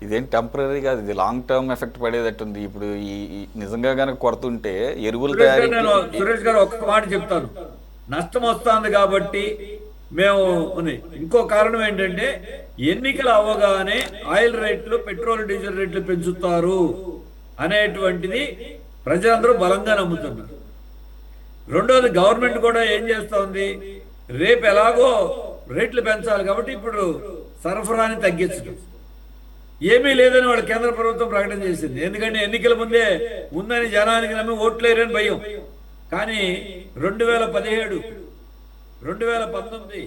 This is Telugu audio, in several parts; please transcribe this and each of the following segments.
ఇదేం టెంపరీ కాదు, ఇది లాంగ్ టర్మ్ ఎఫెక్ట్ పడేటట్టుంది. ఇప్పుడు ఈ నిజంగా కనుక కొడుతుంటే ఎరువుల తయారీకి. సురేష్ గారు ఒక్క మాట చెప్తాను. నష్టం వస్తుంది కాబట్టి మేము ఇంకో కారణం ఏంటంటే, ఎన్నికలు అవ్వగానే ఆయిల్ రేట్లు, పెట్రోల్ డీజిల్ రేట్లు పెంచుతారు అనేటువంటిది ప్రజలందరూ బలంగా నమ్ముతున్నారు. రెండోది, గవర్నమెంట్ కూడా ఏం చేస్తోంది, రేపు ఎలాగో రేట్లు పెంచాలి కాబట్టి ఇప్పుడు సరఫరాని తగ్గించడం. ఏమీ లేదని వాళ్ళు కేంద్ర ప్రభుత్వం ప్రకటన చేసింది. ఎందుకంటే ఎన్నికల ముందే ఉందని జనానికి నమ్మి ఓట్లేరని భయం. కానీ 2017, 2019,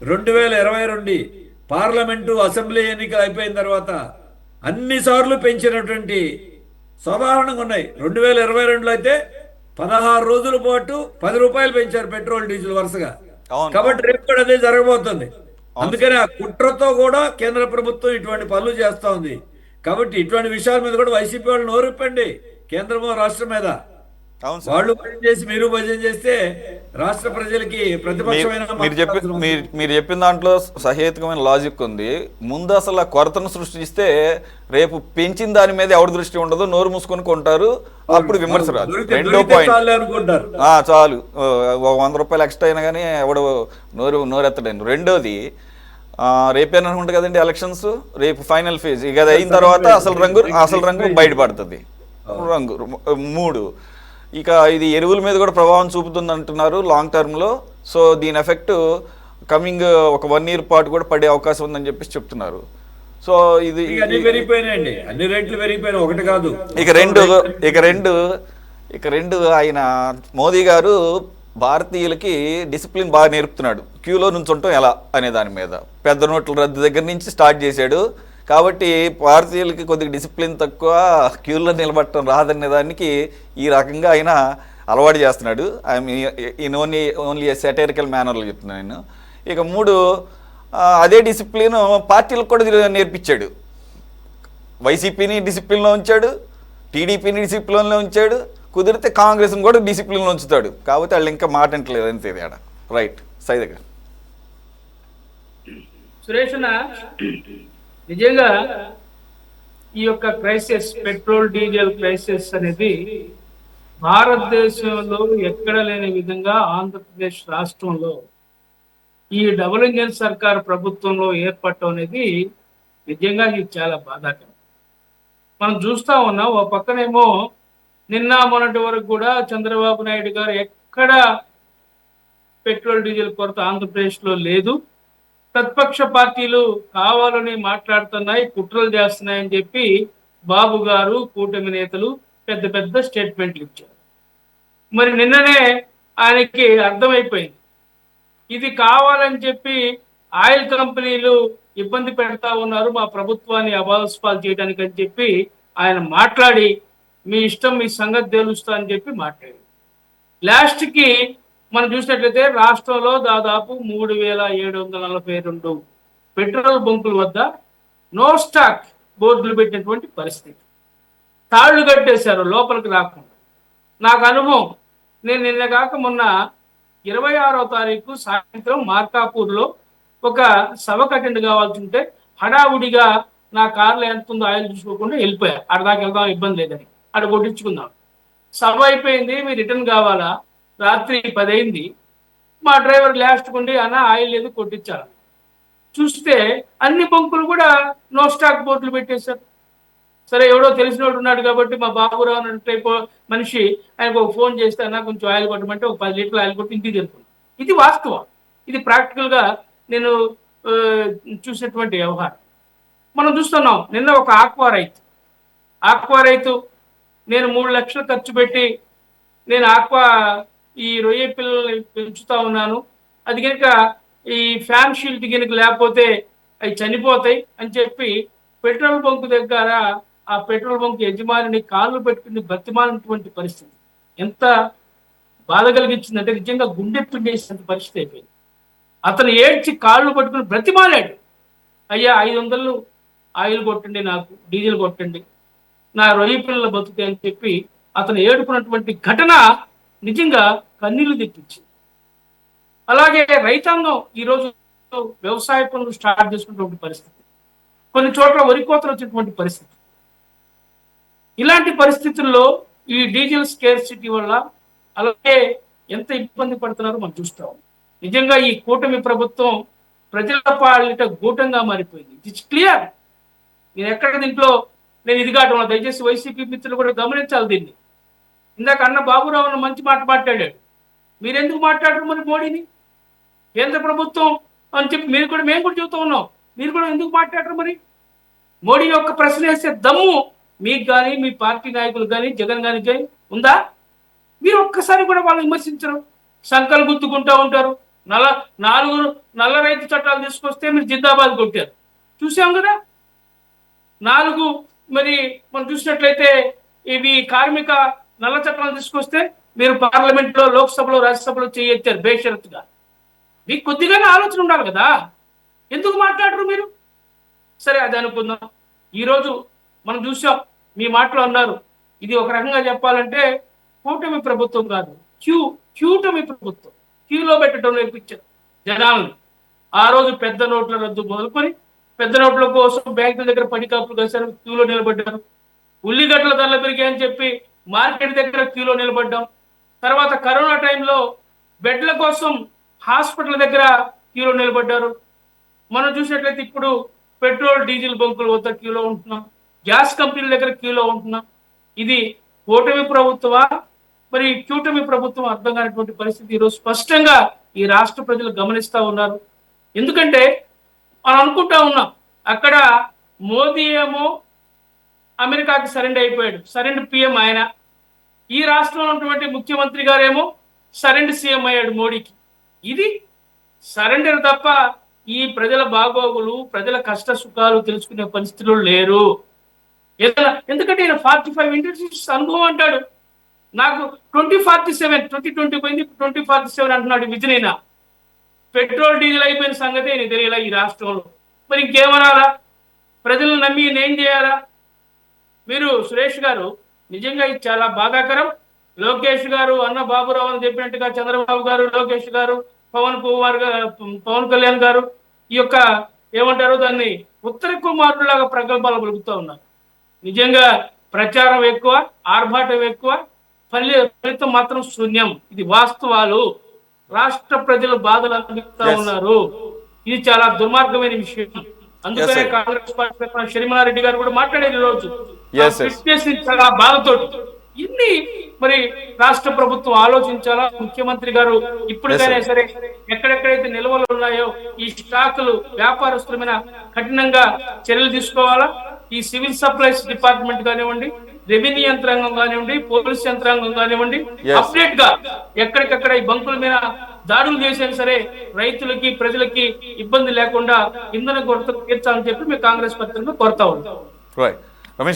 2022 పార్లమెంటు అసెంబ్లీ ఎన్నికలు అయిపోయిన తర్వాత అన్నిసార్లు పెంచినటువంటి సాధారణంగా ఉన్నాయి. 2022లో అయితే 16 రోజుల పాటు 10 రూపాయలు పెంచారు పెట్రోల్ డీజిల్ వరుసగా. కాబట్టి రేపు కూడా అదే జరగబోతుంది. అందుకని ఆ కుట్రతో కూడా కేంద్ర ప్రభుత్వం ఇటువంటి పనులు చేస్తా ఉంది. కాబట్టి ఇటువంటి విషయాల మీద కూడా వైసీపీ వాళ్ళు నోరిప్పండి, కేంద్రమో రాష్ట్రం మీద. వాళ్ళు భజన చేసి మీరు భజన చేస్తే రాష్ట్ర ప్రజలకి ప్రతిపక్షమైన మీరు చెప్పిన దాంట్లో సహేతుకమైన లాజిక్ ఉంది. ముందు అసలు ఆ కొరతను సృష్టిస్తే రేపు పెంచిన దాని మీద ఎవరి దృష్టి ఉండదు, నోరు మూసుకొని కొంటారు, అప్పుడు విమర్శ రాదు. రెండో పాయింట్ అనుకుంటారు, చాలు 100 రూపాయలు ఎక్స్ట్రా అయినా కానీ ఎవడు నోరెత్తడండి. రెండోది, రేపేననుకుంటా కదండి ఎలక్షన్స్, రేపు ఫైనల్ ఫేజ్. ఇక అది అయిన తర్వాత అసలు రంగు బయటపడుతుంది. రంగు 3, ఇక ఇది ఎరువుల మీద కూడా ప్రభావం చూపుతుంది అంటున్నారు లాంగ్ టర్మ్లో. సో దీని ఎఫెక్ట్ కమింగ్ ఒక 1 year పాటు కూడా పడే అవకాశం ఉందని చెప్పేసి చెప్తున్నారు. సో ఇది పెరిగిపోయినాయండి, అన్ని రేట్లు పెరిగిపోయినాయి, ఒకటి కాదు. ఇక రెండు ఆయన మోదీ గారు భారతీయులకి డిసిప్లిన్ బాగా నేర్పుతున్నాడు. క్యూలో నుంచుంటాం ఎలా అనే దాని మీద పెద్ద నోట్ల రద్దు దగ్గర నుంచి స్టార్ట్ చేశాడు. కాబట్టి భారతీయులకి కొద్దిగా డిసిప్లిన్ తక్కువ, క్యూలో నిలబడటం రాదనే దానికి ఈ రకంగా ఆయన అలవాటు చేస్తున్నాడు. ఐ ఓన్లీ సెటైరికల్ మేనర్లో చెప్తున్నాను నేను. ఇక 3, అదే డిసిప్లిన్ పార్టీలకు కూడా నేర్పించాడు. వైసీపీని డిసిప్లిన్లో ఉంచాడు, టీడీపీని డిసిప్లిన్లో ఉంచాడు, కుదిరితే కాంగ్రెస్ని కూడా డిసిప్లిన్లో ఉంచుతాడు. కాబట్టి వాళ్ళు ఇంకా మాట అంటలేదు అంతే తేడా. రైట్, సై దగ్గర సురేష్ నిజంగా ఈ యొక్క క్రైసిస్, పెట్రోల్ డీజిల్ క్రైసిస్ అనేది భారతదేశంలో ఎక్కడ లేని విధంగా ఆంధ్రప్రదేశ్ రాష్ట్రంలో ఈ డబుల్ ఇంజన్ సర్కార్ ప్రభుత్వంలో ఏర్పడటం అనేది నిజంగా ఇది చాలా బాధాకరం. మనం చూస్తా ఉన్నాం, ఓ పక్కనేమో నిన్న మొన్నటి వరకు కూడా చంద్రబాబు నాయుడు గారు ఎక్కడ పెట్రోల్ డీజిల్ కొరత ఆంధ్రప్రదేశ్లో లేదు, ప్రతిపక్ష పార్టీలు కావాలని మాట్లాడుతున్నాయి, కుట్రలు చేస్తున్నాయని చెప్పి బాబు గారు, కూటమి నేతలు పెద్ద పెద్ద స్టేట్మెంట్లు ఇచ్చారు. మరి నిన్ననే ఆయనకి అర్థమైపోయింది, ఇది కావాలని చెప్పి ఆయిల్ కంపెనీలు ఇబ్బంది పెడతా ఉన్నారు మా ప్రభుత్వాన్ని అబాస్పాలు చేయడానికి అని చెప్పి ఆయన మాట్లాడి, మీ ఇష్టం, మీ సంగతి తెలుస్తా అని చెప్పి మాట్లాడారు. లాస్ట్కి మనం చూసినట్లయితే రాష్ట్రంలో దాదాపు 3742 పెట్రోల్ బంకుల వద్ద నో స్టాక్ బోర్డులు పెట్టినటువంటి పరిస్థితి. తాళ్లు కట్టేశారు లోపలికి రాకుండా. నాకు అనుభవం, నేను నిన్న కాక మొన్న 26వ తారీఖు సాయంత్రం మార్కాపూర్లో ఒక సభకు అటెండ్ కావాల్సి ఉంటే హడావుడిగా నా కార్లో ఎంత ఉందో ఆయిల్ చూసుకోకుండా వెళ్ళిపోయా. అక్కడిదాకా వెళ్దాం, ఇబ్బంది లేదని అక్కడ కొట్టించుకుందాం. సభ అయిపోయింది, మీరు రిటర్న్ కావాలా, రాత్రి 10 అయింది. మా డ్రైవర్ లాస్ట్ కొండి అన్న ఆయిల్ లేదు కొట్టించాలి. చూస్తే అన్ని బంకులు కూడా నో స్టాక్ బోర్డులు పెట్టేశారు. సరే, ఎవడో తెలిసిన వాడు ఉన్నాడు కాబట్టి మా బాబురావు అనే టైప్ మనిషి, ఆయనకు ఒక ఫోన్ చేస్తే అన్న కొంచెం ఆయిల్ కొట్టమంటే ఒక 10 లీటర్లు ఆయిల్ కొట్టి ఇంటికి తెలుపుతుంది. ఇది వాస్తవం, ఇది ప్రాక్టికల్గా నేను చూసినటువంటి వ్యవహారం. మనం చూస్తున్నాం, నిన్న ఒక ఆక్వా రైతు నేను 3 లక్షలు ఖర్చు పెట్టి నేను ఈ రొయ్య పిల్లల్ని పెంచుతా ఉన్నాను, అది కనుక ఈ ఫ్యాన్ షీల్డ్ కనుక లేకపోతే అవి చనిపోతాయి అని చెప్పి పెట్రోల్ బంక్ దగ్గర ఆ పెట్రోల్ బంక్ యజమానిని కాళ్ళు పెట్టుకుని బతిమాలినటువంటి పరిస్థితి ఎంత బాధ కలిగించిందంటే నిజంగా గుండె పిండేసినంత పరిస్థితి అయిపోయింది. అతను ఏడ్చి కాళ్ళు పట్టుకుని బ్రతిమాలాడు, అయ్యా 500 ఆయిల్ కొట్టండి, నాకు డీజిల్ కొట్టండి, నా రొయ్య పిల్లల బతుకే అని చెప్పి అతను ఏడుకున్నటువంటి ఘటన నిజంగా కన్నీళ్లు తెప్పించింది. అలాగే రైతాంగం ఈరోజు వ్యవసాయ పనులు స్టార్ట్ చేసుకున్నటువంటి పరిస్థితి. కొన్ని చోట్ల వరి కోతలు వచ్చినటువంటి పరిస్థితి. ఇలాంటి పరిస్థితుల్లో ఈ డీజిల్ స్కేర్సిటీ వల్ల అలాగే ఎంత ఇబ్బంది పడుతున్నారో మనం చూస్తాం. నిజంగా ఈ కూటమి ప్రభుత్వం ప్రజల పాలిట గూటంగా మారిపోయింది. It's clear. నేను ఎక్కడ దీంట్లో నేను ఇది కావడం, దయచేసి వైసీపీ మిత్రులు కూడా గమనించాలి దీన్ని. ఇందాక అన్న బాబురావు అన్న మంచి మాట మాట్లాడాడు. మీరెందుకు మాట్లాడరు మరి మోడీని? కేంద్ర ప్రభుత్వం అని చెప్పి మేము కూడా చెబుతూ ఉన్నాం. మీరు కూడా ఎందుకు మాట్లాడరు మరి? మోడీ యొక్క ప్రశ్న వేసే దమ్ము మీకు కానీ, మీ పార్టీ నాయకులు కానీ, జగన్ గారికి కానీ ఉందా? మీరు ఒక్కసారి కూడా వాళ్ళు విమర్శించరు, సంకలు గుర్తుకుంటూ ఉంటారు. నల్ల రైతు చట్టాలు తీసుకొస్తే మీరు జిందాబాద్ కొట్టారు, చూసాం కదా. 4 మరి మనం చూసినట్లయితే ఇవి కార్మిక నల్ల చట్టాలు తీసుకొస్తే మీరు పార్లమెంట్ లో, లోక్సభలో, రాజ్యసభలో చేయెత్తారు బేషరతుగా. మీకు కొద్దిగానే ఆలోచన ఉండాలి కదా, ఎందుకు మాట్లాడరు మీరు? సరే అది అనుకుందాం. ఈరోజు మనం చూసాం, మీ మాటలు అన్నారు, ఇది ఒక రకంగా చెప్పాలంటే కూటమి ప్రభుత్వం కాదు, క్యూటమి ప్రభుత్వం. క్యూలో పెట్టడం నేర్పించారు జనాలను. ఆ రోజు పెద్ద నోట్ల రద్దు మొదలుకొని పెద్ద నోట్ల కోసం బ్యాంకుల దగ్గర పడికాపులు కలిసారు, క్యూలో నిలబడ్డారు. ఉల్లిగడ్డల ధరలు పెరిగాయని చెప్పి మార్కెట్ దగ్గర క్యూలో నిలబడ్డాం. తర్వాత కరోనా టైంలో బెడ్ల కోసం హాస్పిటల్ దగ్గర క్యూలో నిలబడ్డారు. మనం చూసినట్లయితే ఇప్పుడు పెట్రోల్ డీజిల్ బంకుల వద్ద క్యూలో ఉంటున్నాం, గ్యాస్ కంపెనీల దగ్గర క్యూలో ఉంటున్నాం. ఇది కూటమి ప్రభుత్వమా మరి క్యూటమి ప్రభుత్వం అర్థం కానటువంటి పరిస్థితి ఈరోజు స్పష్టంగా ఈ రాష్ట్ర ప్రజలు గమనిస్తా ఉన్నారు. ఎందుకంటే మనం అనుకుంటా ఉన్నాం, అక్కడ మోదీ ఏమో అమెరికాకి సరెండర్ అయిపోయాడు, సరెండర్ పిఎం ఆయన. ఈ రాష్ట్రంలో ఉన్నటువంటి ముఖ్యమంత్రి గారేమో సరెండర్ సీఎం అయ్యాడు మోడీకి. ఇది సరెండర్ తప్ప ఈ ప్రజల బాగోగులు, ప్రజల కష్ట సుఖాలు తెలుసుకునే పరిస్థితులు లేరు. ఎందుకంటే ఈయన 45 ఇంటర్వ్యూస్ అనుభవం అంటాడు. నాకు 2047 పోయింది, 2047 అంటున్నాడు విజన్. అయినా పెట్రోల్ డీజిల్ అయిపోయిన సంగతి నేను తెలియలా ఈ రాష్ట్రంలో. మరి ఇంకేమనాలా? ప్రజలను నమ్మి నేం చేయాలా? మీరు సురేష్ గారు, నిజంగా ఇది చాలా బాధాకరం. లోకేష్ గారు అన్న బాబురావు అని చెప్పినట్టుగా చంద్రబాబు గారు, లోకేష్ గారు, పవన్ కళ్యాణ్ గారు ఈ యొక్క ఏమంటారు దాన్ని ఉత్తర కుమారులాగా ప్రగల్భాలు పలుకుతూ ఉన్నారు. నిజంగా ప్రచారం ఎక్కువ, ఆర్భాటం ఎక్కువ, ఫలితం మాత్రం శూన్యం. ఇది వాస్తవాలు. రాష్ట్ర ప్రజలు బాధలు అనుభవిస్తా ఉన్నారు. ఇది చాలా దుర్మార్గమైన విషయం. అందుకనే కాంగ్రెస్ పార్టీ షర్మిలారెడ్డి గారు కూడా మాట్లాడేది రోజు చాలా బాధతోటి. ఇన్ని మరి రాష్ట్ర ప్రభుత్వం ఆలోచించాలా. ముఖ్యమంత్రి గారు ఇప్పటికైనా సరే ఎక్కడెక్కడైతే నిల్వలు ఉన్నాయో ఈ స్టాకులు వ్యాపారస్తుల మీద కఠినంగా చర్యలు తీసుకోవాలా. ఈ సివిల్ సప్లైస్ డిపార్ట్మెంట్ కానివ్వండి, రెవెన్యూ యంత్రాంగం కానివ్వండి, పోలీస్ యంత్రాంగం కానివ్వండి, అప్డేట్ గా ఎక్కడికక్కడ ఈ బంకుల మీద దాడులు చేసినా సరే రైతులకి, ప్రజలకి ఇబ్బంది లేకుండా ఇంధన కొరత తీర్చాలని చెప్పి మేము కాంగ్రెస్ పార్టీలో కోరుతా ఉంటాం.